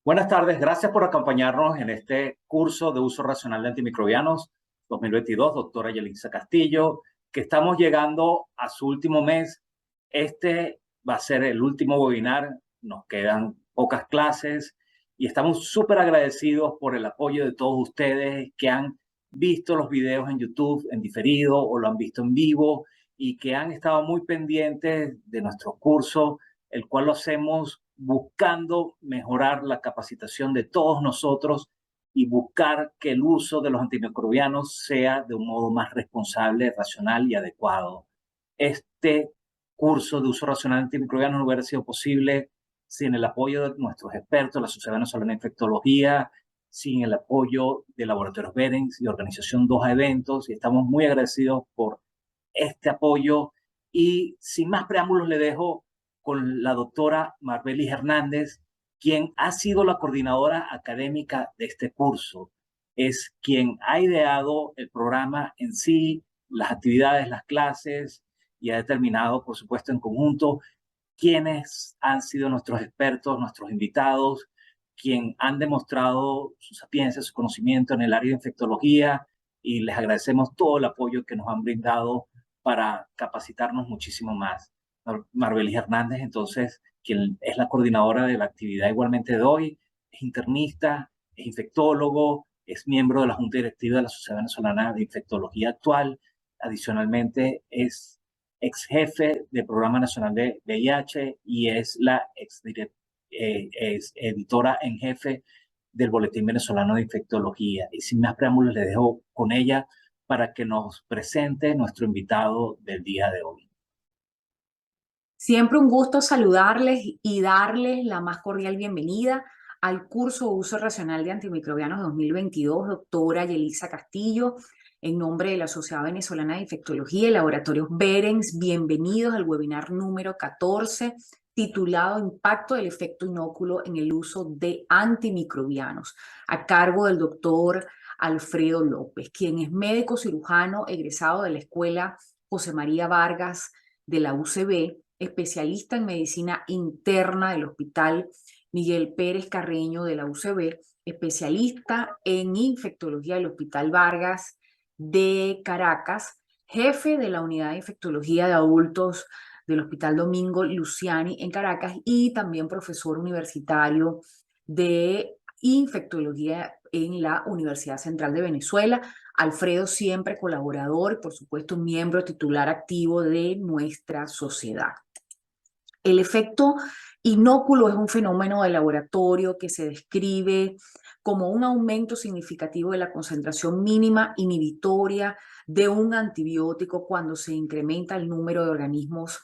Buenas tardes, gracias por acompañarnos en este curso de uso racional de antimicrobianos 2022, doctora Yelitza Castillo, que estamos llegando a su último mes. Este va a ser el último webinar, nos quedan pocas clases y estamos súper agradecidos por el apoyo de todos ustedes que han visto los videos en YouTube en diferido o lo han visto en vivo y que han estado muy pendientes de nuestro curso, el cual lo hacemos buscando mejorar la capacitación de todos nosotros y buscar que el uso de los antimicrobianos sea de un modo más responsable, racional y adecuado. Este curso de uso racional de antimicrobianos no hubiera sido posible sin el apoyo de nuestros expertos, la Sociedad Venezolana de Infectología, sin el apoyo de Laboratorios Berens y Organización Doha Eventos, y estamos muy agradecidos por este apoyo. Y sin más preámbulos, le dejo con la doctora Marbelis Hernández, quien ha sido la coordinadora académica de este curso. Es quien ha ideado el programa en sí, las actividades, las clases, y ha determinado, por supuesto, en conjunto, quiénes han sido nuestros expertos, nuestros invitados, quien han demostrado su sapiencia, su conocimiento en el área de infectología, y les agradecemos todo el apoyo que nos han brindado para capacitarnos muchísimo más. Marbelis Hernández, entonces, quien es la coordinadora de la actividad igualmente de hoy, es internista, es infectólogo, es miembro de la Junta Directiva de la Sociedad Venezolana de Infectología actual. Adicionalmente, es ex jefe del Programa Nacional de VIH y es la es editora en jefe del Boletín Venezolano de Infectología. Y sin más preámbulos, le dejo con ella para que nos presente nuestro invitado del día de hoy. Siempre un gusto saludarles y darles la más cordial bienvenida al curso Uso Racional de Antimicrobianos 2022, doctora Yelitza Castillo, en nombre de la Sociedad Venezolana de Infectología y Laboratorios Berens. Bienvenidos al webinar número 14, titulado Impacto del efecto inóculo en el uso de antimicrobianos, a cargo del doctor Alfredo López, quien es médico cirujano egresado de la Escuela José María Vargas de la UCB, especialista en medicina interna del Hospital Miguel Pérez Carreño de la UCB, especialista en infectología del Hospital Vargas de Caracas, jefe de la unidad de infectología de adultos del Hospital Domingo Luciani en Caracas y también profesor universitario de infectología en la Universidad Central de Venezuela. Alfredo siempre colaborador y por supuesto miembro titular activo de nuestra sociedad. El efecto inóculo es un fenómeno de laboratorio que se describe como un aumento significativo de la concentración mínima inhibitoria de un antibiótico cuando se incrementa el número de organismos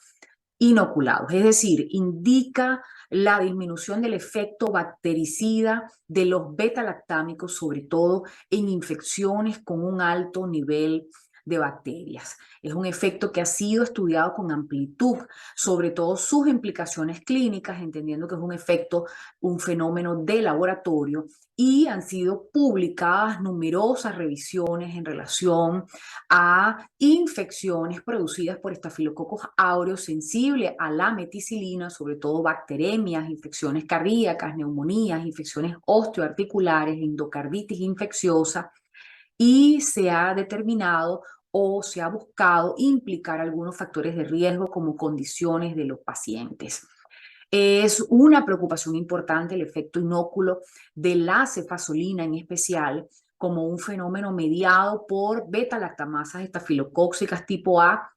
inoculados, es decir, indica la disminución del efecto bactericida de los beta-lactámicos, sobre todo en infecciones con un alto nivel de bacterias. Es un efecto que ha sido estudiado con amplitud, sobre todo sus implicaciones clínicas, entendiendo que es un efecto, un fenómeno de laboratorio, y han sido publicadas numerosas revisiones en relación a infecciones producidas por estafilococos aureus sensibles a la meticilina, sobre todo bacteremias, infecciones cardíacas, neumonías, infecciones osteoarticulares, endocarditis infecciosa, y se ha determinado o se ha buscado implicar algunos factores de riesgo como condiciones de los pacientes. Es una preocupación importante el efecto inóculo de la cefazolina en especial como un fenómeno mediado por beta-lactamasas estafilocóccicas tipo A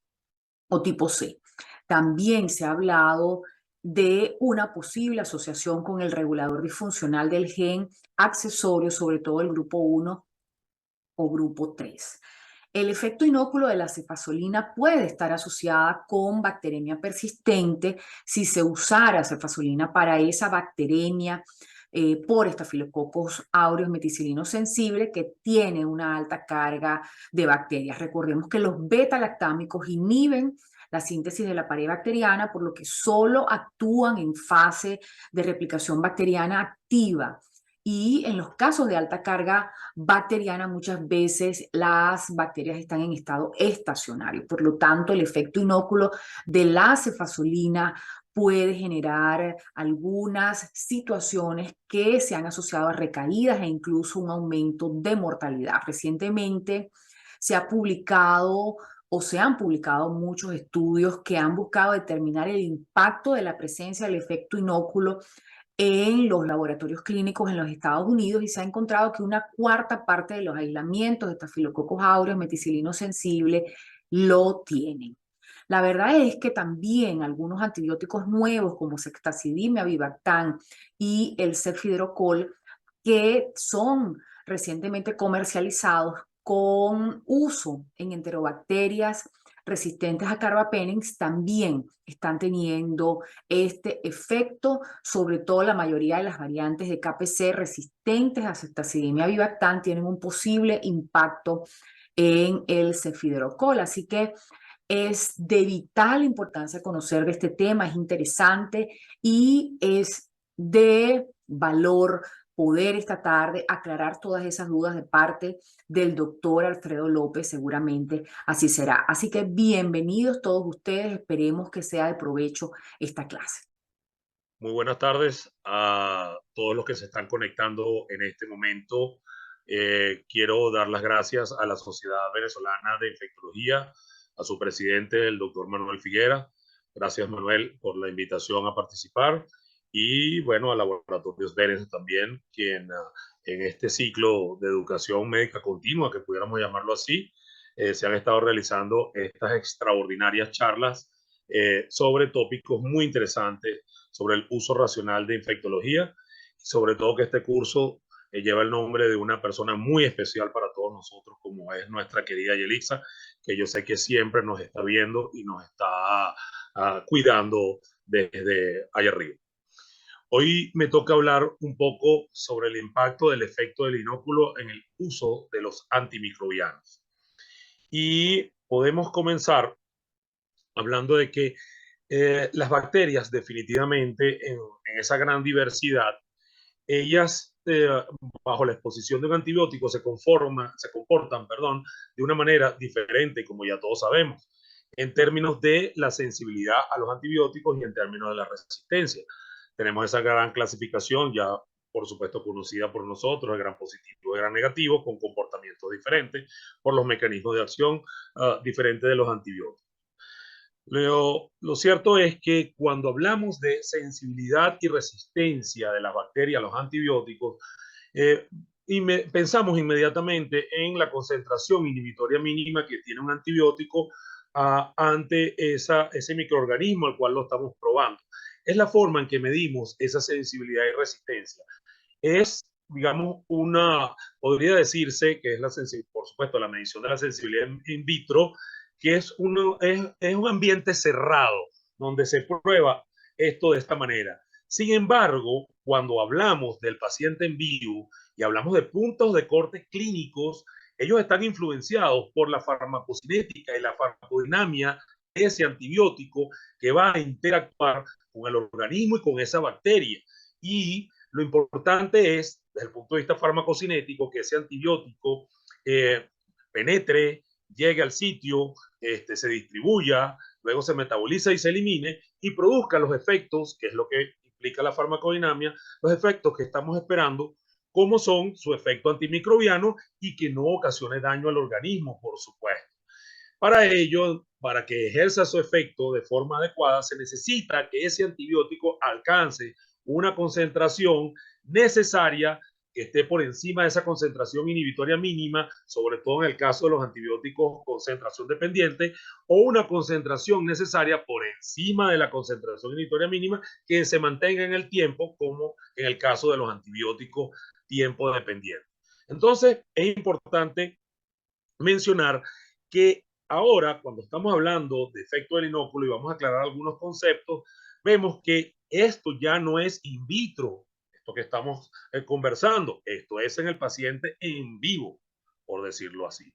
o tipo C. También se ha hablado de una posible asociación con el regulador disfuncional del gen accesorio, sobre todo el grupo 1 o grupo 3. El efecto inóculo de la cefazolina puede estar asociada con bacteremia persistente si se usara cefazolina para esa bacteremia por Staphylococcus aureus meticilino sensible que tiene una alta carga de bacterias. Recordemos que los beta-lactámicos inhiben la síntesis de la pared bacteriana, por lo que solo actúan en fase de replicación bacteriana activa. Y en los casos de alta carga bacteriana, muchas veces las bacterias están en estado estacionario. Por lo tanto, el efecto inóculo de la cefazolina puede generar algunas situaciones que se han asociado a recaídas e incluso un aumento de mortalidad. Recientemente se ha publicado o se han publicado muchos estudios que han buscado determinar el impacto de la presencia del efecto inóculo en los laboratorios clínicos en los Estados Unidos y se ha encontrado que una cuarta parte de los aislamientos de Staphylococcus aureus meticilino sensible lo tienen. La verdad es que también algunos antibióticos nuevos como ceftazidime, avibactam y el cefidrocol, que son recientemente comercializados con uso en enterobacterias resistentes a carbapenems, también están teniendo este efecto, sobre todo la mayoría de las variantes de KPC resistentes a ceftazidime avibactam tienen un posible impacto en el cefidrocol. Así que es de vital importancia conocer de este tema, es interesante y es de valor poder esta tarde aclarar todas esas dudas de parte del doctor Alfredo López, seguramente así será. Así que bienvenidos todos ustedes, esperemos que sea de provecho esta clase. Muy buenas tardes a todos los que se están conectando en este momento. Quiero dar las gracias a la Sociedad Venezolana de Infectología, a su presidente, el doctor Manuel Figuera. Gracias, Manuel, por la invitación a participar. Y bueno, a Laboratorios Vélez también, quien en este ciclo de educación médica continua, que pudiéramos llamarlo así, se han estado realizando estas extraordinarias charlas sobre tópicos muy interesantes sobre el uso racional de infectología, sobre todo que este curso lleva el nombre de una persona muy especial para todos nosotros, como es nuestra querida Yelixa, que yo sé que siempre nos está viendo y nos está cuidando desde allá arriba. Hoy me toca hablar un poco sobre el impacto del efecto del inóculo en el uso de los antimicrobianos. Y podemos comenzar hablando de que las bacterias definitivamente en esa gran diversidad, ellas bajo la exposición de un antibiótico se comportan, perdón, de una manera diferente, como ya todos sabemos, en términos de la sensibilidad a los antibióticos y en términos de la resistencia. Tenemos esa gran clasificación ya, por supuesto, conocida por nosotros, el gran positivo y el gran negativo, con comportamientos diferentes por los mecanismos de acción diferentes de los antibióticos. Lo cierto es que cuando hablamos de sensibilidad y resistencia de las bacterias a los antibióticos, pensamos inmediatamente en la concentración inhibitoria mínima que tiene un antibiótico ante ese microorganismo al cual lo estamos probando. Es la forma en que medimos esa sensibilidad y resistencia. Es, digamos, podría decirse que es por supuesto, la medición de la sensibilidad in vitro, que es un ambiente cerrado donde se prueba esto de esta manera. Sin embargo, cuando hablamos del paciente en vivo y hablamos de puntos de corte clínicos, ellos están influenciados por la farmacocinética y la farmacodinamia de ese antibiótico que va a interactuar con el organismo y con esa bacteria. Y lo importante es, desde el punto de vista farmacocinético, que ese antibiótico penetre, llegue al sitio, se distribuya, luego se metaboliza y se elimine y produzca los efectos, que es lo que implica la farmacodinamia, los efectos que estamos esperando como son su efecto antimicrobiano y que no ocasione daño al organismo, por supuesto. Para ello, para que ejerza su efecto de forma adecuada, se necesita que ese antibiótico alcance una concentración necesaria que esté por encima de esa concentración inhibitoria mínima, sobre todo en el caso de los antibióticos concentración dependiente, o una concentración necesaria por encima de la concentración inhibitoria mínima que se mantenga en el tiempo, como en el caso de los antibióticos tiempo dependiente. Entonces, es importante mencionar que ahora, cuando estamos hablando de efecto del inóculo y vamos a aclarar algunos conceptos, vemos que esto ya no es in vitro, esto que estamos conversando, esto es en el paciente en vivo, por decirlo así.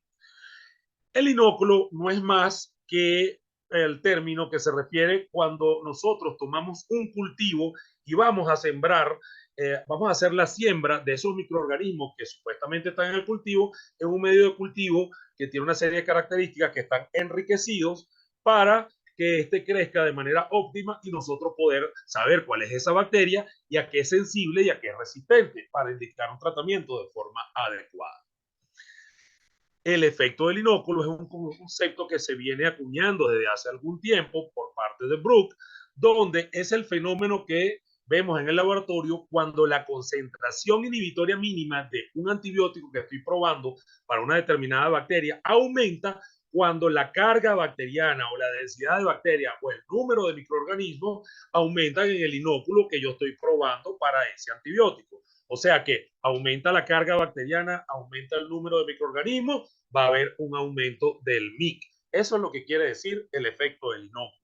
El inóculo no es más que el término que se refiere cuando nosotros tomamos un cultivo y vamos a sembrar, vamos a hacer la siembra de esos microorganismos que supuestamente están en el cultivo, en un medio de cultivo que tiene una serie de características que están enriquecidos para que éste crezca de manera óptima y nosotros poder saber cuál es esa bacteria y a qué es sensible y a qué es resistente para indicar un tratamiento de forma adecuada. El efecto del inóculo es un concepto que se viene acuñando desde hace algún tiempo por parte de Brook, donde es el fenómeno que vemos en el laboratorio cuando la concentración inhibitoria mínima de un antibiótico que estoy probando para una determinada bacteria aumenta cuando la carga bacteriana o la densidad de bacterias o el número de microorganismos aumentan en el inóculo que yo estoy probando para ese antibiótico. O sea que aumenta la carga bacteriana, aumenta el número de microorganismos, va a haber un aumento del MIC. Eso es lo que quiere decir el efecto del inóculo.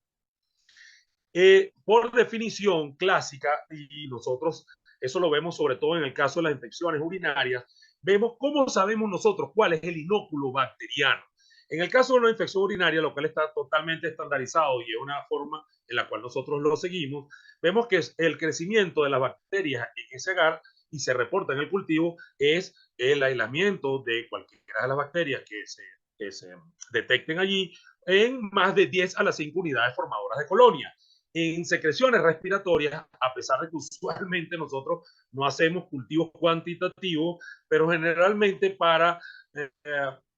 Por definición clásica, y nosotros eso lo vemos sobre todo en el caso de las infecciones urinarias, vemos cómo sabemos nosotros cuál es el inóculo bacteriano. En el caso de una infección urinaria, lo cual está totalmente estandarizado y es una forma en la cual nosotros lo seguimos, vemos que el crecimiento de las bacterias en ese agar y se reporta en el cultivo es el aislamiento de cualquiera de las bacterias que se detecten allí en más de 10 a las 5 unidades formadoras de colonia. En secreciones respiratorias, a pesar de que usualmente nosotros no hacemos cultivos cuantitativos, pero generalmente para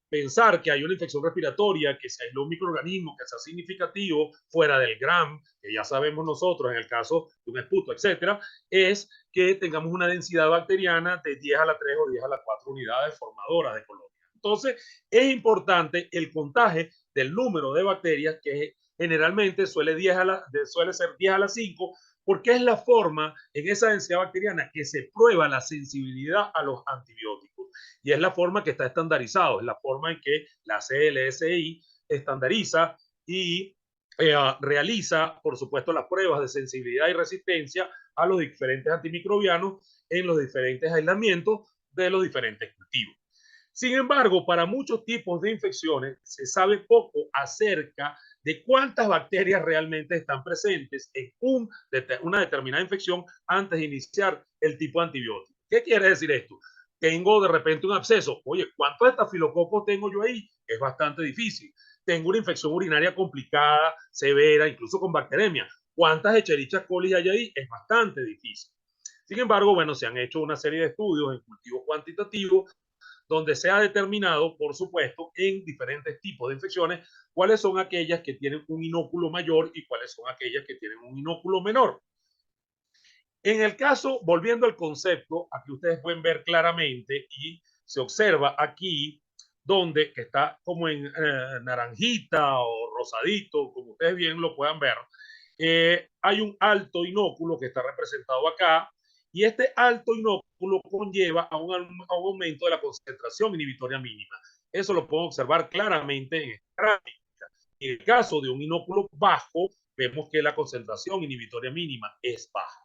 pensar que hay una infección respiratoria, que se aisló un microorganismo que sea significativo fuera del gram, que ya sabemos nosotros en el caso de un esputo, etcétera, es que tengamos una densidad bacteriana de 10 a la 3 o 10 a la 4 unidades formadoras de colonia. Entonces, es importante el contaje del número de bacterias, que generalmente suele ser 10 a la 5, porque es la forma en esa densidad bacteriana que se prueba la sensibilidad a los antibióticos. Y es la forma que está estandarizado, es la forma en que la CLSI estandariza y realiza, por supuesto, las pruebas de sensibilidad y resistencia a los diferentes antimicrobianos en los diferentes aislamientos de los diferentes cultivos. Sin embargo, para muchos tipos de infecciones se sabe poco acerca de cuántas bacterias realmente están presentes en una determinada infección antes de iniciar el tipo de antibiótico. ¿Qué quiere decir esto? Tengo de repente un absceso. Oye, ¿cuántos estafilococos tengo yo ahí? Es bastante difícil. Tengo una infección urinaria complicada, severa, incluso con bacteremia. ¿Cuántas Escherichia coli hay ahí? Es bastante difícil. Sin embargo, bueno, se han hecho una serie de estudios en cultivos cuantitativos donde se ha determinado, por supuesto, en diferentes tipos de infecciones, cuáles son aquellas que tienen un inóculo mayor y cuáles son aquellas que tienen un inóculo menor. En el caso, volviendo al concepto, aquí ustedes pueden ver claramente y se observa aquí donde que está como en naranjita o rosadito, como ustedes bien lo puedan ver, hay un alto inóculo que está representado acá y este alto inóculo conlleva a un aumento de la concentración inhibitoria mínima. Eso lo pueden observar claramente en esta gráfica. En el caso de un inóculo bajo, vemos que la concentración inhibitoria mínima es baja.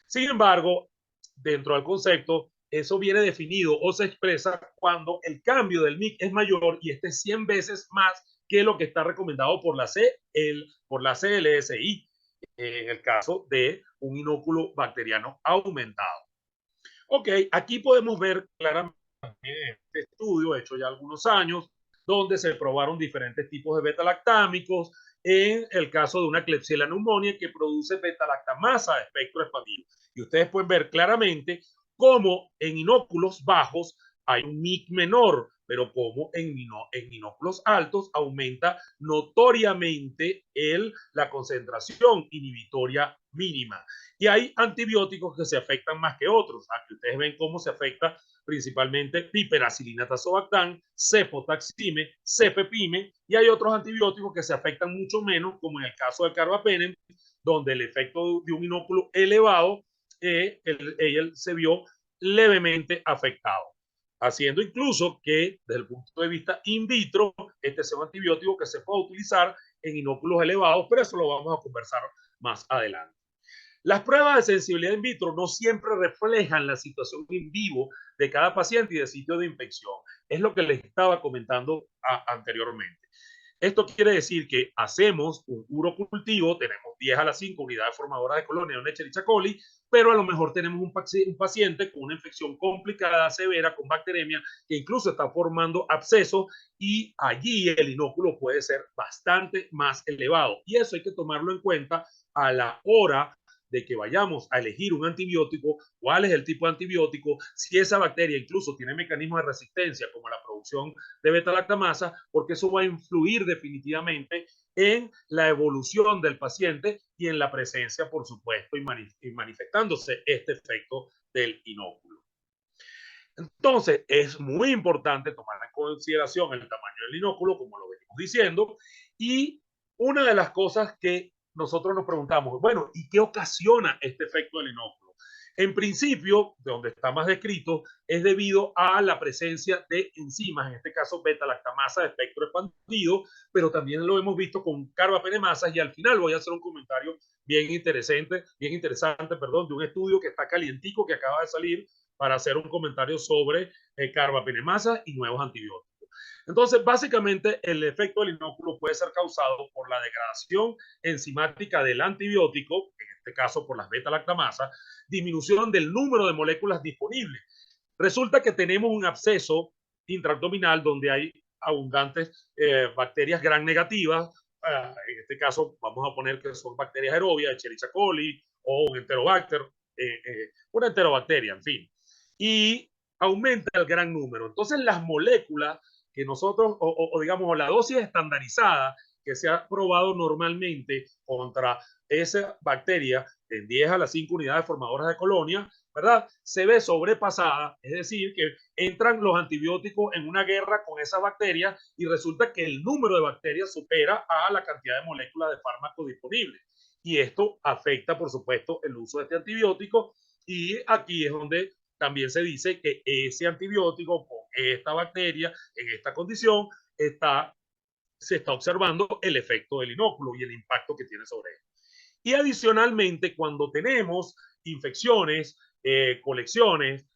Sin embargo, dentro del concepto, eso viene definido o se expresa cuando el cambio del MIC es mayor y este es 100 veces más que lo que está recomendado por la CLSI, en el caso de un inóculo bacteriano aumentado. Ok, aquí podemos ver claramente este estudio hecho ya algunos años, donde se probaron diferentes tipos de beta-lactámicos en el caso de una Klebsiella pneumoniae que produce beta-lactamasa de espectro expandido. Y ustedes pueden ver claramente como en inóculos bajos hay un MIC menor, pero como en inóculos altos aumenta notoriamente la concentración inhibitoria mínima. Y hay antibióticos que se afectan más que otros. Aquí ustedes ven cómo se afecta principalmente piperacilina tazobactam, cefotaxime, cefepime, y hay otros antibióticos que se afectan mucho menos, como en el caso del carbapenem, donde el efecto de un inóculo elevado él se vio levemente afectado, haciendo incluso que desde el punto de vista in vitro este sea un antibiótico que se pueda utilizar en inóculos elevados, pero eso lo vamos a conversar más adelante. Las pruebas de sensibilidad in vitro no siempre reflejan la situación in vivo de cada paciente y de sitio de infección. Es lo que les estaba comentando anteriormente. Esto quiere decir que hacemos un urocultivo, tenemos 10 a la 5 unidades formadoras de colonia de Escherichia coli, pero a lo mejor tenemos un paciente con una infección complicada, severa, con bacteremia, que incluso está formando abscesos, y allí el inóculo puede ser bastante más elevado. Y eso hay que tomarlo en cuenta a la hora de que vayamos a elegir un antibiótico, cuál es el tipo de antibiótico, si esa bacteria incluso tiene mecanismos de resistencia como la producción de beta-lactamasa, porque eso va a influir definitivamente en la evolución del paciente y en la presencia, por supuesto, y manifestándose este efecto del inóculo. Entonces, es muy importante tomar en consideración el tamaño del inóculo, como lo venimos diciendo, y una de las cosas que nosotros nos preguntamos, bueno, ¿y qué ocasiona este efecto del inóculo? En principio, de donde está más descrito, es debido a la presencia de enzimas, en este caso beta-lactamasa de espectro expandido, pero también lo hemos visto con carbapenemasas, y al final voy a hacer un comentario bien interesante, de un estudio que está calientico, que acaba de salir, para hacer un comentario sobre carbapenemasa y nuevos antibióticos. Entonces, básicamente, el efecto del inóculo puede ser causado por la degradación enzimática del antibiótico, en este caso por las beta-lactamasas, disminución del número de moléculas disponibles. Resulta que tenemos un absceso intraabdominal donde hay abundantes bacterias gram negativas. En este caso, vamos a poner que son bacterias aerobias, Escherichia coli o un enterobacter, una enterobacteria, en fin. Y aumenta el gran número. Entonces, las moléculas que nosotros, digamos, la dosis estandarizada que se ha probado normalmente contra esa bacteria en 10 a las 5 unidades formadoras de colonia, ¿verdad? Se ve sobrepasada, es decir, que entran los antibióticos en una guerra con esas bacterias y resulta que el número de bacterias supera a la cantidad de moléculas de fármaco disponibles. Y esto afecta, por supuesto, el uso de este antibiótico, y aquí es donde también se dice que ese antibiótico con esta bacteria en esta condición se está observando el efecto del inóculo y el impacto que tiene sobre él. Y adicionalmente, cuando tenemos infecciones, colecciones,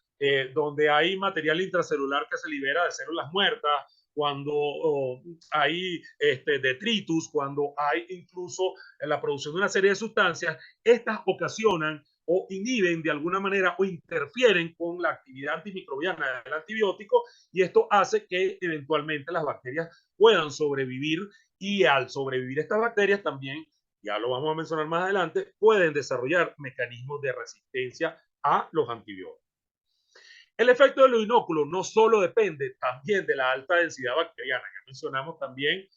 donde hay material intracelular que se libera de células muertas, cuando hay detritus, cuando hay incluso la producción de una serie de sustancias, estas ocasionan o inhiben de alguna manera o interfieren con la actividad antimicrobiana del antibiótico, y esto hace que eventualmente las bacterias puedan sobrevivir, y al sobrevivir estas bacterias también, ya lo vamos a mencionar más adelante, pueden desarrollar mecanismos de resistencia a los antibióticos. El efecto del inóculo no solo depende también de la alta densidad bacteriana, ya mencionamos también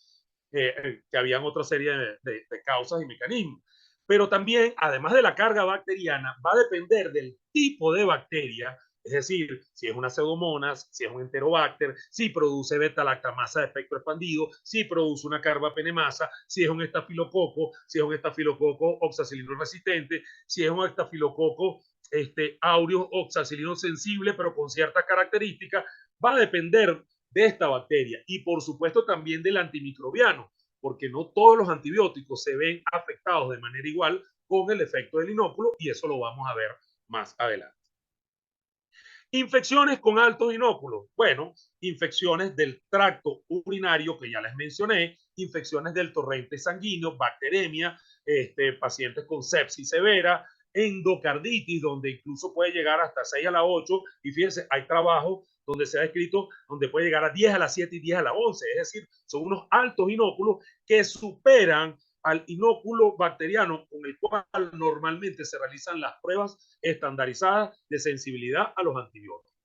que habían otra serie de causas y mecanismos, pero también, además de la carga bacteriana, va a depender del tipo de bacteria, es decir, si es una pseudomonas, si es un enterobacter, si produce beta-lactamasa de espectro expandido, si produce una carbapenemasa, si es un estafilococo, oxacilino resistente, si es un estafilococo aureus oxacilino sensible, pero con ciertas características. Va a depender de esta bacteria y, por supuesto, también del antimicrobiano, porque no todos los antibióticos se ven afectados de manera igual con el efecto del inóculo, y eso lo vamos a ver más adelante. Infecciones con altos inóculos. Bueno, infecciones del tracto urinario, que ya les mencioné, infecciones del torrente sanguíneo, bacteremia, pacientes con sepsis severa, endocarditis, donde incluso puede llegar hasta 6 a la 8, y fíjense, hay trabajos donde se ha escrito donde puede llegar a 10 a la 7 y 10 a la 11, es decir, son unos altos inóculos que superan al inóculo bacteriano con el cual normalmente se realizan las pruebas estandarizadas de sensibilidad a los antibióticos.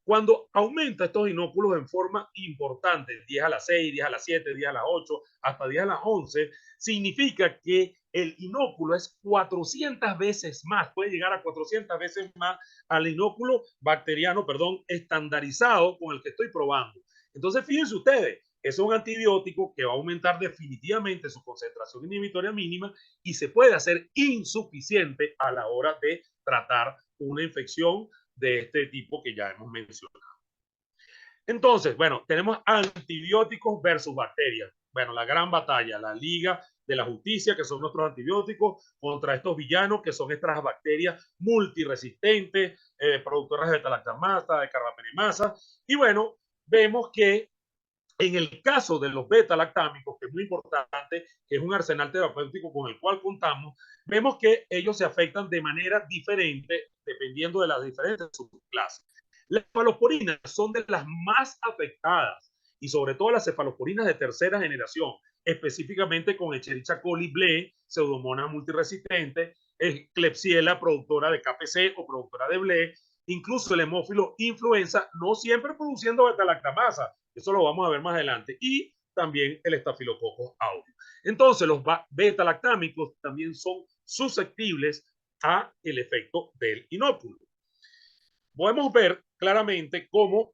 Cuando aumenta estos inóculos en forma importante, 10 a la 6, 10 a la 7, 10 a la 8, hasta 10 a la 11, significa que el inóculo es 400 veces más, puede llegar a 400 veces más al inóculo bacteriano, estandarizado con el que estoy probando. Entonces, fíjense ustedes, es un antibiótico que va a aumentar definitivamente su concentración inhibitoria mínima y se puede hacer insuficiente a la hora de tratar una infección de este tipo que ya hemos mencionado. Entonces, bueno, tenemos antibióticos versus bacterias. Bueno, la gran batalla, la Liga de la Justicia, que son nuestros antibióticos, contra estos villanos, que son estas bacterias multiresistentes, productoras de beta-lactamasa, de carbapenemasa. Y bueno, vemos que en el caso de los beta-lactámicos, que es muy importante, que es un arsenal terapéutico con el cual contamos, vemos que ellos se afectan de manera diferente dependiendo de las diferentes subclases. Las cefalosporinas son de las más afectadas y sobre todo las cefalosporinas de tercera generación, específicamente con Escherichia coli BLE, Pseudomonas multiresistente, Klebsiella productora de KPC o productora de BLE, incluso el hemófilo influenza, no siempre produciendo beta-lactamasa, eso lo vamos a ver más adelante, y también el estafilococcus aureus. Entonces, los beta-lactámicos también son susceptibles a el efecto del inóculo. Podemos ver claramente cómo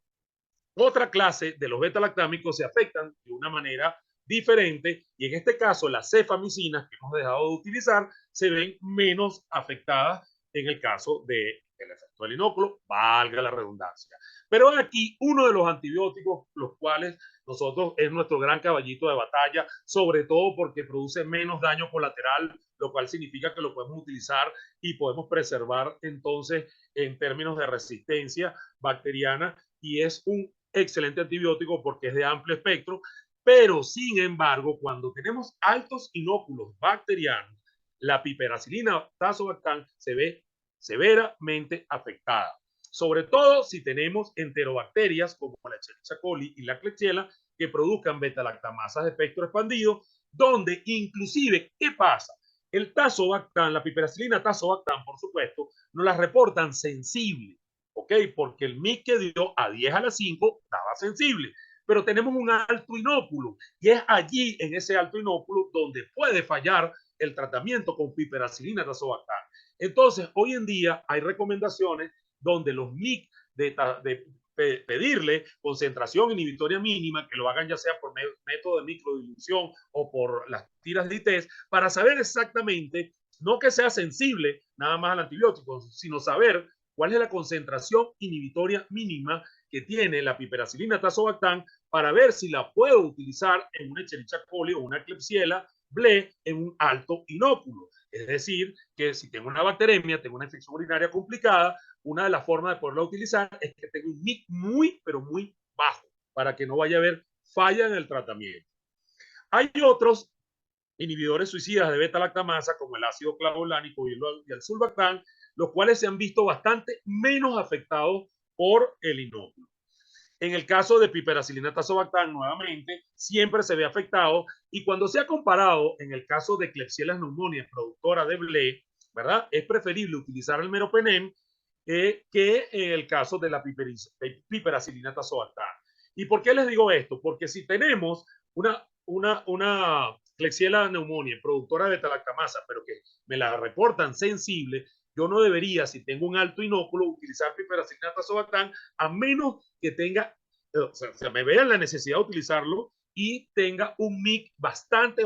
otra clase de los beta-lactámicos se afectan de una manera diferente y en este caso las cefamicinas que hemos dejado de utilizar se ven menos afectadas en el caso del efecto del inóculo, valga la redundancia. Pero aquí uno de los antibióticos, los cuales nosotros es nuestro gran caballito de batalla, sobre todo porque produce menos daño colateral, lo cual significa que lo podemos utilizar y podemos preservar entonces en términos de resistencia bacteriana y es un excelente antibiótico porque es de amplio espectro, pero sin embargo, cuando tenemos altos inóculos bacterianos, la piperacilina tazobactam se ve severamente afectada, sobre todo si tenemos enterobacterias como la Escherichia coli y la Klebsiella que produzcan beta-lactamasas de espectro expandido, donde inclusive, ¿qué pasa? El tazobactam, la piperacilina tazobactam, por supuesto, nos la reportan sensible, ¿ok? Porque el MIC que dio a 10 a la 5 estaba sensible, pero tenemos un alto inóculo y es allí, en ese alto inóculo, donde puede fallar el tratamiento con piperacilina tazobactam. Entonces, hoy en día hay recomendaciones donde los MIC de pedirle concentración inhibitoria mínima, que lo hagan ya sea por método de microdilución o por las tiras de test, para saber exactamente, no que sea sensible nada más al antibiótico, sino saber cuál es la concentración inhibitoria mínima que tiene la piperacilina tazobactam para ver si la puedo utilizar en una Escherichia coli o una Klebsiella BLE en un alto inóculo. Es decir, que si tengo una bacteremia, tengo una infección urinaria complicada, una de las formas de poderla utilizar es que tenga un MIC muy, pero muy bajo, para que no vaya a haber falla en el tratamiento. Hay otros inhibidores suicidas de beta-lactamasa, como el ácido clavulánico y el sulbactam, los cuales se han visto bastante menos afectados por el inóculo. En el caso de piperacilina tazobactam, nuevamente, siempre se ve afectado y cuando se ha comparado en el caso de Klebsiella pneumoniae, productora de BLE, ¿verdad? Es preferible utilizar el meropenem que en el caso de la piperacilina tazobactam. ¿Y por qué les digo esto? Porque si tenemos una Klebsiella pneumoniae, productora de beta-lactamasa, pero que me la reportan sensible, yo no debería, si tengo un alto inóculo, utilizar piperacilina tazobactam a menos que tenga, o sea, me vea la necesidad de utilizarlo y tenga un MIC bastante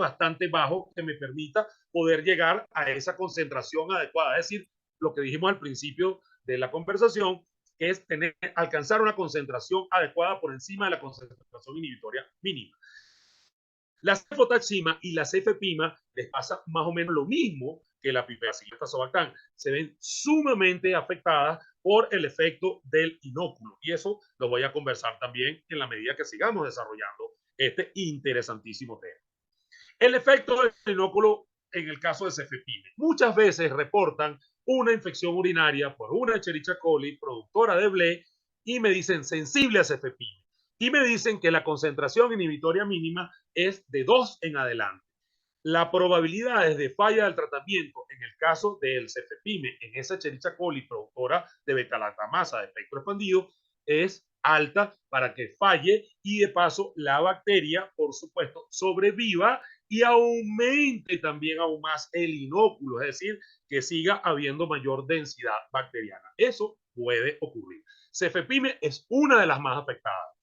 bajo que me permita poder llegar a esa concentración adecuada. Es decir, lo que dijimos al principio de la conversación, que es alcanzar una concentración adecuada por encima de la concentración inhibitoria mínima. La cefotaxima y la cefepima les pasa más o menos lo mismo que la piperacilina tazobactam. Se ven sumamente afectadas por el efecto del inóculo. Y eso lo voy a conversar también en la medida que sigamos desarrollando este interesantísimo tema. El efecto del inóculo en el caso de cefepime. Muchas veces reportan una infección urinaria por una Escherichia coli productora de BLE y me dicen sensible a cefepime. Y me dicen que la concentración inhibitoria mínima es de 2 en adelante. las probabilidades de falla del tratamiento en el caso del cefepime en esa Escherichia coli productora de beta-lactamasa de espectro expandido es alta para que falle y de paso la bacteria, por supuesto, sobreviva y aumente también aún más el inóculo, es decir, que siga habiendo mayor densidad bacteriana. Eso puede ocurrir. Cefepime es una de las más afectadas.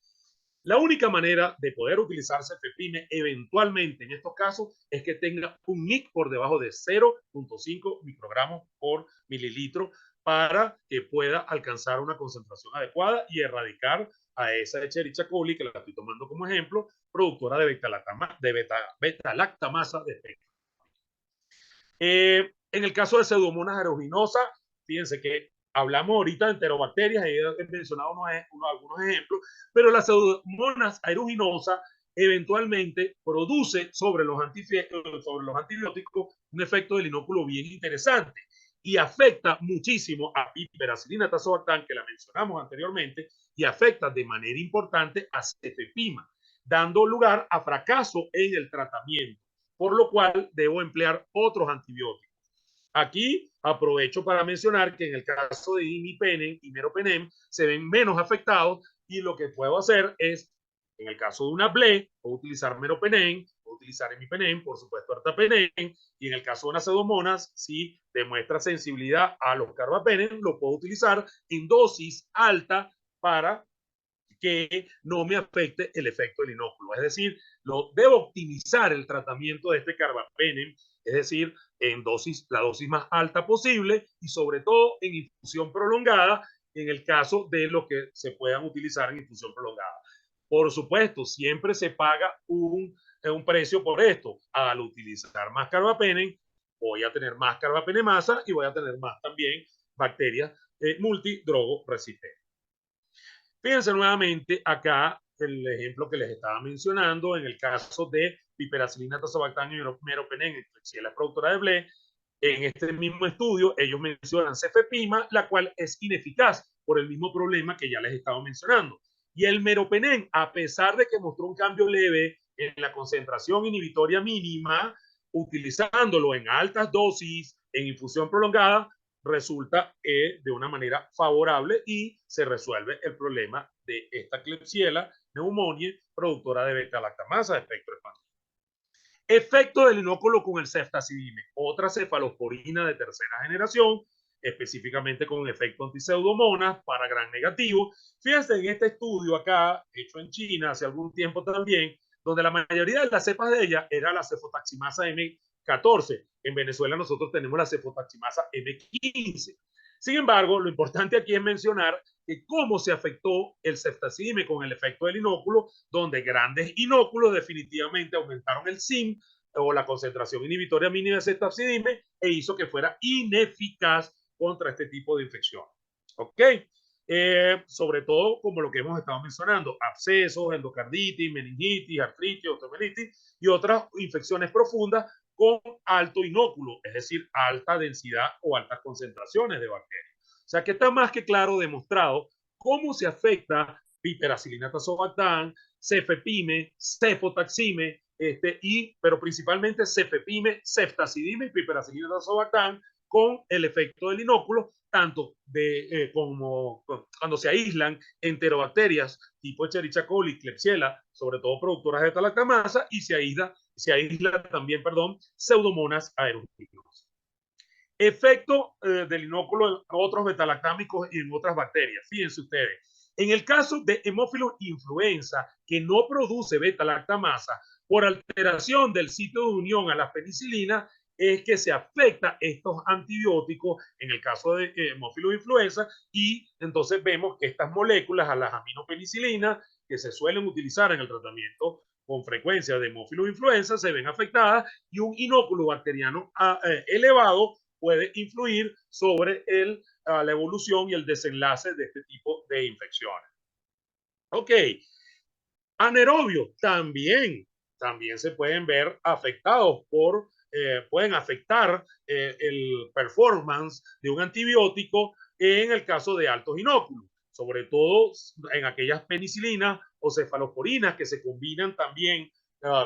La única manera de poder utilizar cefepime eventualmente en estos casos es que tenga un NIC por debajo de 0.5 microgramos por mililitro para que pueda alcanzar una concentración adecuada y erradicar a esa Escherichia coli, que la estoy tomando como ejemplo, productora de beta-lactamasa de espectro. En el caso de Pseudomonas aeruginosa, fíjense que hablamos ahorita de enterobacterias, he mencionado algunos ejemplos, pero la Pseudomonas aeruginosa eventualmente produce sobre los antibióticos un efecto del inóculo bien interesante y afecta muchísimo a piperacillina tazobactam, que la mencionamos anteriormente, y afecta de manera importante a cefepima, dando lugar a fracaso en el tratamiento, por lo cual debo emplear otros antibióticos. Aquí aprovecho para mencionar que en el caso de imipenem y meropenem se ven menos afectados y lo que puedo hacer es, en el caso de una BLE, puedo utilizar meropenem, puedo utilizar imipenem, por supuesto ertapenem, y en el caso de una pseudomonas, si demuestra sensibilidad a los carbapenem, lo puedo utilizar en dosis alta para que no me afecte el efecto del inóculo. Es decir, debo optimizar el tratamiento de este carbapenem, es decir, en la dosis más alta posible y sobre todo en infusión prolongada en el caso de lo que se puedan utilizar en infusión prolongada. Por supuesto, siempre se paga un precio por esto. Al utilizar más carbapenem, voy a tener más carbapenemasa y voy a tener más también bacterias multidrogo resistentes. Fíjense nuevamente acá el ejemplo que les estaba mencionando en el caso de piperacillina tazobactam y meropenem, si es la productora de BLE. En este mismo estudio ellos mencionan cefepima, la cual es ineficaz por el mismo problema que ya les estaba mencionando. Y el meropenem, a pesar de que mostró un cambio leve en la concentración inhibitoria mínima, utilizándolo en altas dosis, en infusión prolongada, resulta de una manera favorable y se resuelve el problema de esta Klebsiella pneumoniae, productora de beta-lactamasa de espectro expandido. Efecto del inóculo con el ceftazidime, otra cefalosporina de tercera generación, específicamente con efecto antiseudomonas para gram negativo. Fíjense en este estudio acá, hecho en China hace algún tiempo también, donde la mayoría de las cepas de ella era la cefotaximasa M14. En Venezuela nosotros tenemos la cefotaximasa M15. Sin embargo, lo importante aquí es mencionar que cómo se afectó el ceftazidime con el efecto del inóculo, donde grandes inóculos definitivamente aumentaron el SIM o la concentración inhibitoria mínima de ceftazidime e hizo que fuera ineficaz contra este tipo de infección. ¿Ok? Sobre todo como lo que hemos estado mencionando, abscesos, endocarditis, meningitis, artritis, osteomielitis y otras infecciones profundas con alto inóculo, es decir, alta densidad o altas concentraciones de bacterias. O sea que está más que claro demostrado cómo se afecta piperacillina tazobactam, cefepime, cefotaxime, pero principalmente cefepime, ceftazidime y piperacillina tazobactam con el efecto del inóculo, tanto como cuando se aíslan enterobacterias tipo Escherichia coli, Klebsiella, sobre todo productoras de beta-lactamasa, y se aísla también, pseudomonas aeruginosa. Efecto del inóculo en otros betalactámicos y en otras bacterias. Fíjense ustedes, en el caso de Haemophilus influenza, que no produce beta-lactamasa, por alteración del sitio de unión a la penicilina, es que se afecta estos antibióticos en el caso de Haemophilus influenza, y entonces vemos que estas moléculas, a las aminopenicilinas, que se suelen utilizar en el tratamiento con frecuencia de Haemophilus influenza, se ven afectadas y un inóculo bacteriano elevado puede influir sobre la evolución y el desenlace de este tipo de infecciones. Ok. Anaerobios también se pueden ver afectados pueden afectar el performance de un antibiótico en el caso de altos inóculos, sobre todo en aquellas penicilinas o cefalosporinas que se combinan también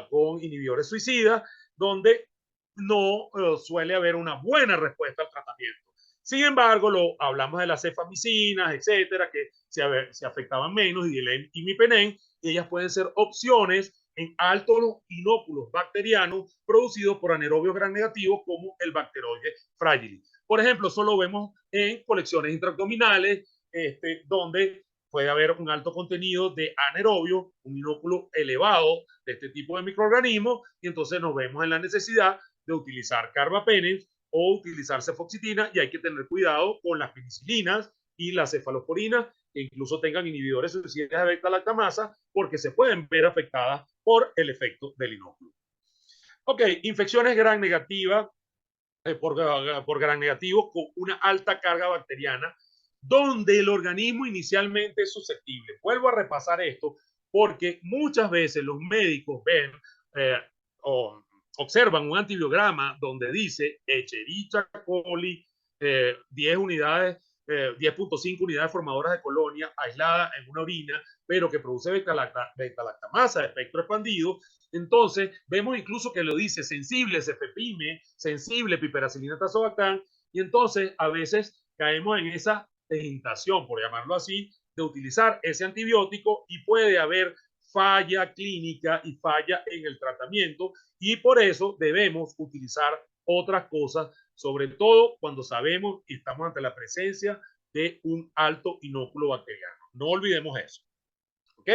con inhibidores suicidas, donde no suele haber una buena respuesta al tratamiento. Sin embargo, hablamos de las cefamicinas, etcétera, que se afectaban menos, y el imipenem, y ellas pueden ser opciones en altos inóculos bacterianos producidos por anaerobios gram negativos como el Bacteroides fragilis. Por ejemplo, eso lo vemos en colecciones intraabdominales, donde puede haber un alto contenido de anaerobio, un inóculo elevado de este tipo de microorganismos, y entonces nos vemos en la necesidad de utilizar carbapenems o utilizar cefoxitina, y hay que tener cuidado con las penicilinas y las cefalosporinas, que incluso tengan inhibidores suicidas de beta-lactamasa, porque se pueden ver afectadas por el efecto del inóculo. Ok, infecciones gram negativas, por gram negativo con una alta carga bacteriana, donde el organismo inicialmente es susceptible. Vuelvo a repasar esto porque muchas veces los médicos ven o observan un antibiograma donde dice Escherichia coli, 10 unidades, 10.5 unidades formadoras de colonia aislada en una orina, pero que produce beta-lactamasa de espectro expandido. Entonces, vemos incluso que lo dice sensible cefepime, sensible piperacilina tazobactam, y entonces a veces caemos en esa tentación, por llamarlo así, de utilizar ese antibiótico, y puede haber falla clínica y falla en el tratamiento, y por eso debemos utilizar otras cosas, sobre todo cuando sabemos y estamos ante la presencia de un alto inóculo bacteriano. No olvidemos eso. ¿Ok?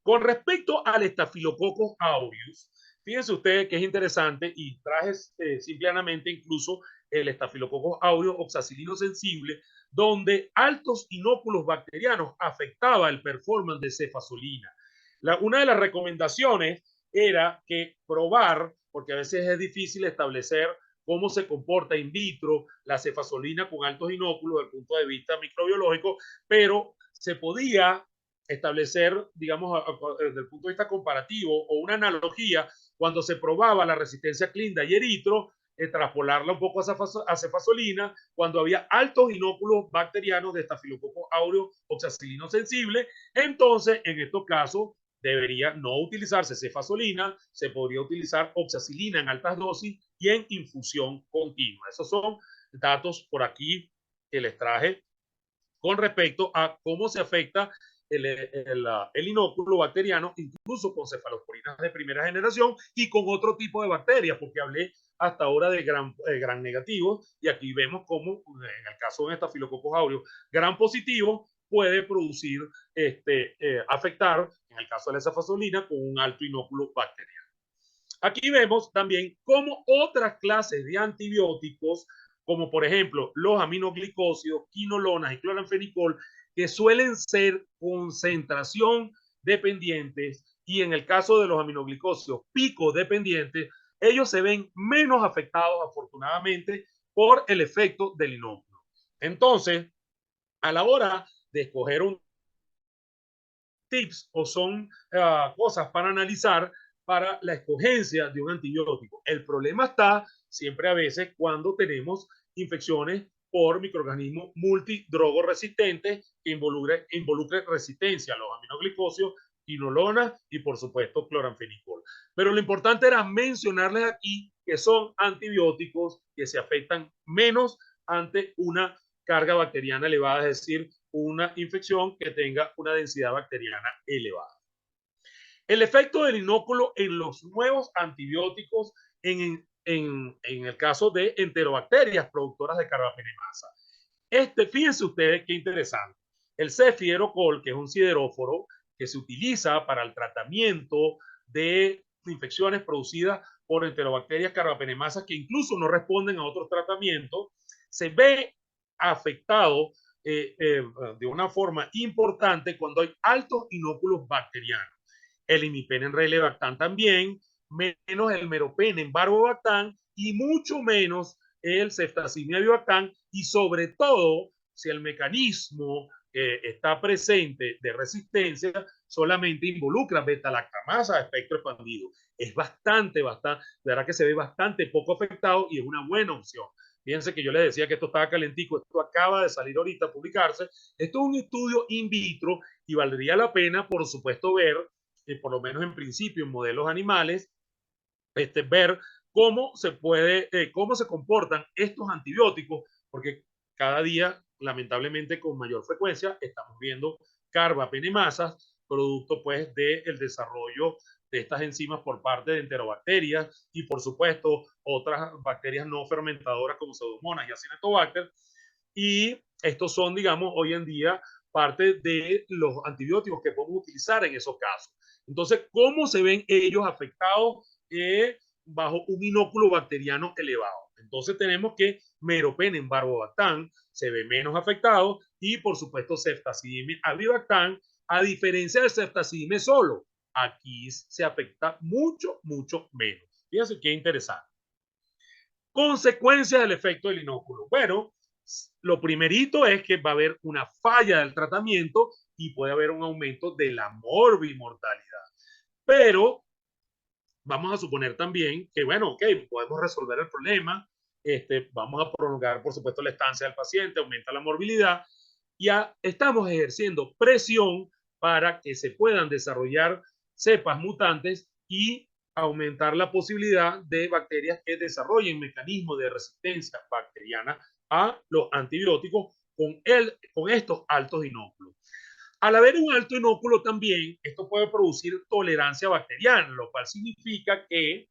Con respecto al Staphylococcus aureus, fíjense ustedes que es interesante, y traje simplemente incluso el Staphylococcus aureus oxacilino sensible, donde altos inóculos bacterianos afectaba el performance de cefazolina. Una de las recomendaciones era que probar, porque a veces es difícil establecer cómo se comporta in vitro la cefazolina con altos inóculos desde el punto de vista microbiológico, pero se podía establecer, digamos, desde el punto de vista comparativo o una analogía cuando se probaba la resistencia clinda y eritro, extrapolarla un poco a cefazolina cuando había altos inóculos bacterianos de Staphylococcus aureus oxacilino sensible. Entonces, en estos casos, debería no utilizarse cefazolina, se podría utilizar oxacilina en altas dosis y en infusión continua. Esos son datos por aquí que les traje con respecto a cómo se afecta el inóculo bacteriano, incluso con cefalosporinas de primera generación y con otro tipo de bacterias, porque hablé hasta ahora de gram negativo, y aquí vemos cómo en el caso de Staphylococcus aureus gram positivo puede producir, afectar, en el caso de la cefazolina, con un alto inóculo bacteriano. Aquí vemos también cómo otras clases de antibióticos, como por ejemplo los aminoglicósidos, quinolonas y cloranfenicol, que suelen ser concentración dependientes, y en el caso de los aminoglicósidos pico dependientes, ellos se ven menos afectados afortunadamente por el efecto del inóculo. Entonces, a la hora de escoger un tips o son cosas para analizar para la escogencia de un antibiótico. El problema está siempre a veces cuando tenemos infecciones por microorganismos multidrogoresistentes que involucren resistencia a los aminoglicósidos, quinolonas y por supuesto cloranfenicol. Pero lo importante era mencionarles aquí que son antibióticos que se afectan menos ante una carga bacteriana elevada, es decir, una infección que tenga una densidad bacteriana elevada. El efecto del inóculo en los nuevos antibióticos en el caso de enterobacterias productoras de carbapenemasa. Fíjense ustedes qué interesante. El cefierocol, que es un sideróforo que se utiliza para el tratamiento de infecciones producidas por enterobacterias carbapenemasas que incluso no responden a otros tratamientos, se ve afectado de una forma importante cuando hay altos inóculos bacterianos. El imipenem relebactam también, menos el meropenem barbobactam y mucho menos el ceftazimia bivactam, y sobre todo si el mecanismo está presente de resistencia solamente involucra beta-lactamasa de espectro expandido. Es bastante, de verdad que se ve bastante poco afectado y es una buena opción. Fíjense que yo les decía que esto estaba calentico, esto acaba de salir ahorita a publicarse. Esto es un estudio in vitro y valdría la pena, por supuesto, ver, por lo menos en principio en modelos animales, ver cómo cómo se comportan estos antibióticos, porque cada día, lamentablemente, con mayor frecuencia, estamos viendo carbapenemasas, producto pues del desarrollo de estas enzimas por parte de enterobacterias y, por supuesto, otras bacterias no fermentadoras como Pseudomonas y Acinetobacter. Y estos son, digamos, hoy en día parte de los antibióticos que podemos utilizar en esos casos. Entonces, ¿cómo se ven ellos afectados bajo un inóculo bacteriano elevado? Entonces tenemos que Meropenem barbobactam se ve menos afectado y, por supuesto, Ceftazidime avibactam, a diferencia del Ceftazidime solo, aquí se afecta mucho, mucho menos. Fíjense qué interesante. Consecuencias del efecto del inóculo. Bueno, lo primerito es que va a haber una falla del tratamiento y puede haber un aumento de la morbimortalidad. Pero vamos a suponer también que, bueno, ok, podemos resolver el problema, vamos a prolongar, por supuesto, la estancia del paciente, aumenta la morbilidad, ya estamos ejerciendo presión para que se puedan desarrollar cepas mutantes y aumentar la posibilidad de bacterias que desarrollen mecanismos de resistencia bacteriana a los antibióticos con estos altos inóculos. Al haber un alto inóculo también, esto puede producir tolerancia bacteriana, lo cual significa que,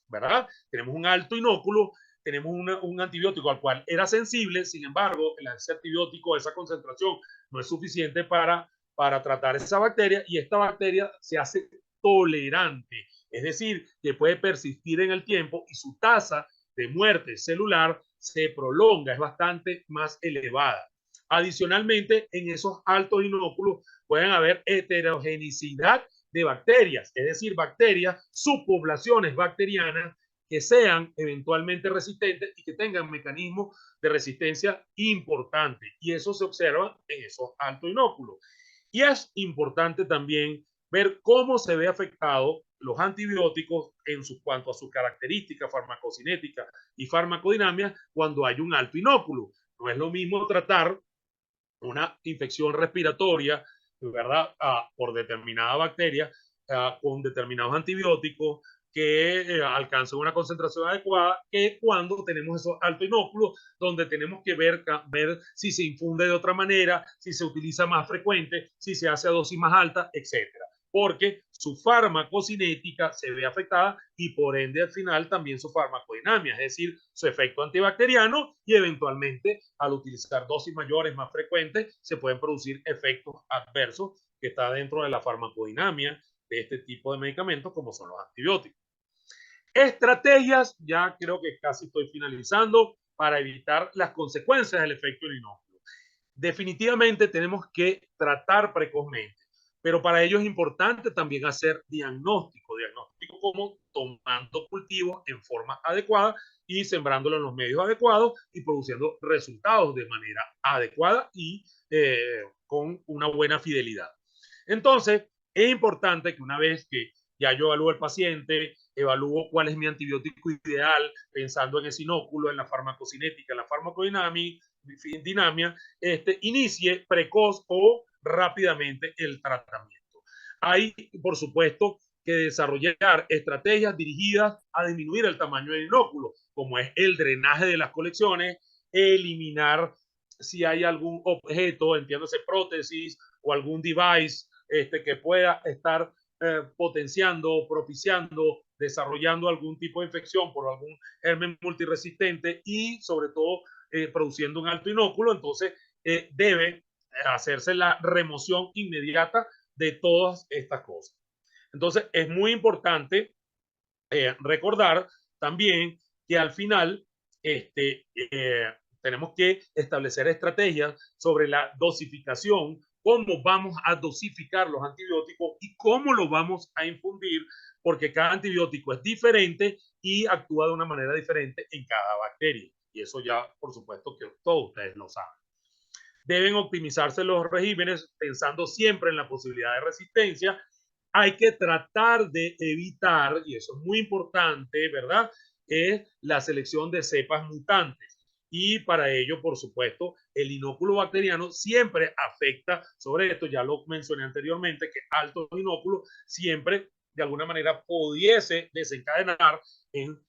¿verdad? Tenemos un alto inóculo, tenemos un antibiótico al cual era sensible, sin embargo, ese antibiótico, esa concentración no es suficiente para tratar esa bacteria y esta bacteria se hace tolerante, es decir, que puede persistir en el tiempo y su tasa de muerte celular se prolonga, es bastante más elevada. Adicionalmente, en esos altos inóculos pueden haber heterogenicidad de bacterias, es decir, bacterias, subpoblaciones bacterianas que sean eventualmente resistentes y que tengan mecanismos de resistencia importantes. Y eso se observa en esos altos inóculos. Y es importante también ver cómo se ve afectado los antibióticos en cuanto a sus características farmacocinéticas y farmacodinámicas cuando hay un alto inóculo. No es lo mismo tratar una infección respiratoria, ¿verdad? Por determinada bacteria, con determinados antibióticos que alcanzan una concentración adecuada, que cuando tenemos esos altos inóculos, donde tenemos que ver si se infunde de otra manera, si se utiliza más frecuente, si se hace a dosis más alta, etcétera. Porque su farmacocinética se ve afectada y por ende al final también su farmacodinamia, es decir, su efecto antibacteriano y eventualmente al utilizar dosis mayores, más frecuentes, se pueden producir efectos adversos que está dentro de la farmacodinamia de este tipo de medicamentos como son los antibióticos. Estrategias, ya creo que casi estoy finalizando, para evitar las consecuencias del efecto del inóculo. Definitivamente tenemos que tratar precozmente, pero para ello es importante también hacer diagnóstico como tomando cultivos en forma adecuada y sembrándolo en los medios adecuados y produciendo resultados de manera adecuada y con una buena fidelidad. Entonces, es importante que una vez que ya yo evalúo al paciente, evalúo cuál es mi antibiótico ideal, pensando en ese inóculo, en la farmacocinética, en la farmacodinamia, inicie precoz o rápidamente el tratamiento. Hay, por supuesto, que desarrollar estrategias dirigidas a disminuir el tamaño del inóculo, como es el drenaje de las colecciones, eliminar si hay algún objeto, entiéndase prótesis o algún device que pueda estar potenciando, propiciando, desarrollando algún tipo de infección por algún germen multiresistente y sobre todo produciendo un alto inóculo, entonces debe hacerse la remoción inmediata de todas estas cosas. Entonces es muy importante recordar también que al final tenemos que establecer estrategias sobre la dosificación, cómo vamos a dosificar los antibióticos y cómo los vamos a infundir, porque cada antibiótico es diferente y actúa de una manera diferente en cada bacteria. Y eso ya, por supuesto, que todos ustedes lo saben. Deben optimizarse los regímenes pensando siempre en la posibilidad de resistencia. Hay que tratar de evitar, y eso es muy importante, ¿verdad? Es la selección de cepas mutantes. Y para ello, por supuesto, el inóculo bacteriano siempre afecta sobre esto. Ya lo mencioné anteriormente, que altos inóculos siempre de alguna manera pudiese desencadenar en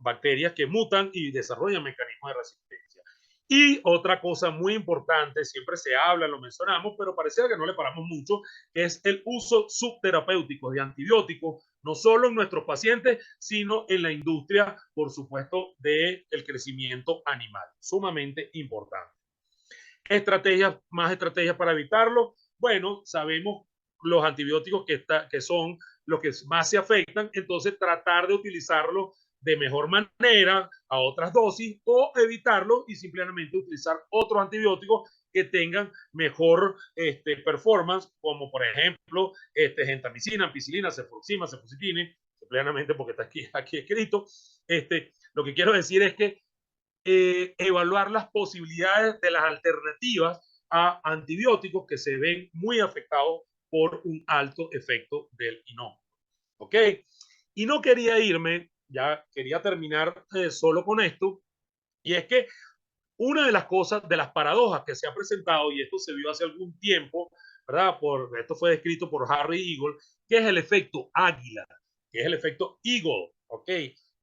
bacterias que mutan y desarrollan mecanismos de resistencia. Y otra cosa muy importante, siempre se habla, lo mencionamos, pero pareciera que no le paramos mucho, es el uso subterapéutico de antibióticos, no solo en nuestros pacientes, sino en la industria, por supuesto, del crecimiento animal. Sumamente importante. Más estrategias para evitarlo. Bueno, sabemos los antibióticos que son los que más se afectan, entonces tratar de utilizarlos de mejor manera a otras dosis o evitarlo y simplemente utilizar otros antibióticos que tengan mejor performance, como por ejemplo gentamicina, ampicilina, cefuroxima, cefuzitine, simplemente porque está aquí escrito. Lo que quiero decir es que evaluar las posibilidades de las alternativas a antibióticos que se ven muy afectados por un alto efecto del inóculo. ¿Ok? Y no quería irme, ya quería terminar solo con esto, y es que una de las cosas, de las paradojas que se ha presentado, y esto se vio hace algún tiempo, ¿verdad? Esto fue descrito por Harry Eagle, que es el efecto águila, que es el efecto Eagle, ¿ok?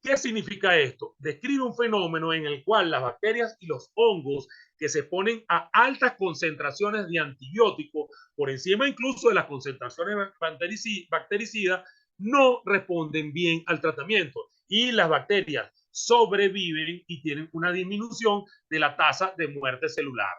¿Qué significa esto? Describe un fenómeno en el cual las bacterias y los hongos que se ponen a altas concentraciones de antibióticos, por encima incluso de las concentraciones bactericidas, no responden bien al tratamiento y las bacterias sobreviven y tienen una disminución de la tasa de muerte celular.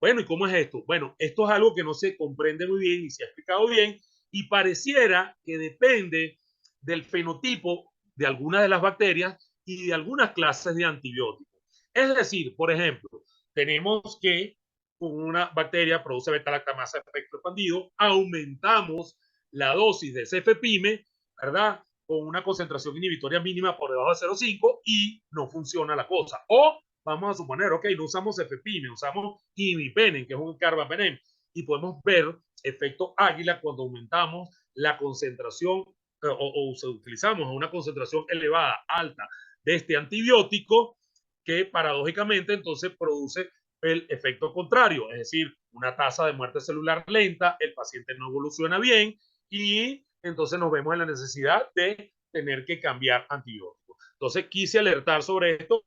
Bueno, ¿y cómo es esto? Bueno, esto es algo que no se comprende muy bien y se ha explicado bien y pareciera que depende del fenotipo de algunas de las bacterias y de algunas clases de antibióticos. Es decir, por ejemplo, tenemos que una bacteria produce beta-lactamasa de efecto expandido, aumentamos la dosis de cefepime, ¿verdad? Con una concentración inhibitoria mínima por debajo de 0,5 y no funciona la cosa. O vamos a suponer, ok, no usamos cefepime, usamos imipenem, que es un carbapenem, y podemos ver efecto águila cuando aumentamos la concentración o utilizamos una concentración elevada, alta, de este antibiótico, que paradójicamente entonces produce el efecto contrario, es decir, una tasa de muerte celular lenta, el paciente no evoluciona bien y entonces nos vemos en la necesidad de tener que cambiar antibióticos. Entonces quise alertar sobre esto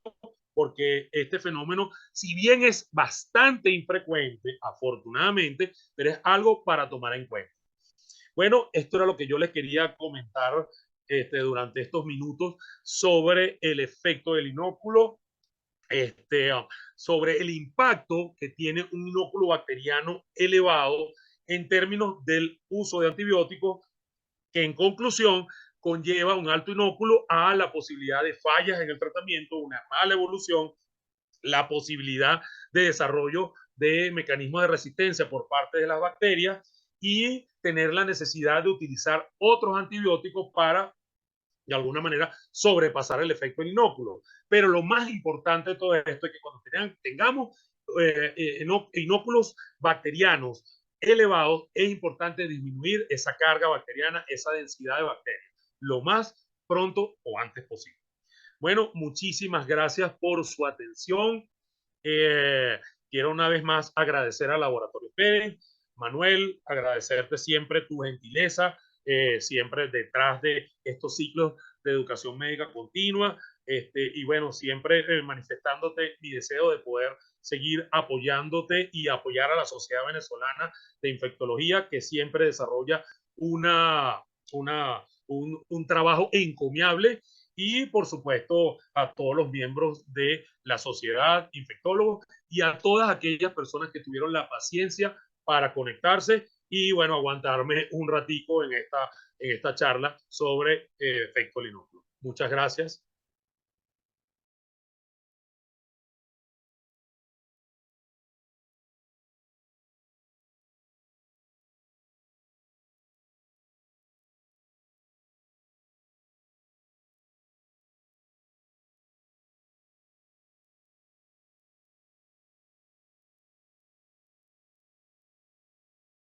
porque este fenómeno, si bien es bastante infrecuente, afortunadamente, pero es algo para tomar en cuenta. Bueno, esto era lo que yo les quería comentar durante estos minutos sobre el efecto del inóculo, sobre el impacto que tiene un inóculo bacteriano elevado en términos del uso de antibióticos, que en conclusión conlleva un alto inóculo a la posibilidad de fallas en el tratamiento, una mala evolución, la posibilidad de desarrollo de mecanismos de resistencia por parte de las bacterias y tener la necesidad de utilizar otros antibióticos para, de alguna manera, sobrepasar el efecto del inóculo. Pero lo más importante de todo esto es que cuando tengamos inóculos bacterianos elevados, es importante disminuir esa carga bacteriana, esa densidad de bacterias, lo más pronto o antes posible. Bueno, muchísimas gracias por su atención. Quiero una vez más agradecer al Laboratorio Pérez. Manuel, agradecerte siempre tu gentileza, siempre detrás de estos ciclos de educación médica continua, y bueno, siempre manifestándote mi deseo de poder seguir apoyándote y apoyar a la Sociedad Venezolana de Infectología, que siempre desarrolla un trabajo encomiable, y por supuesto a todos los miembros de la sociedad, infectólogos, y a todas aquellas personas que tuvieron la paciencia para conectarse y bueno, aguantarme un ratico en esta charla sobre efecto del inóculo. Muchas gracias.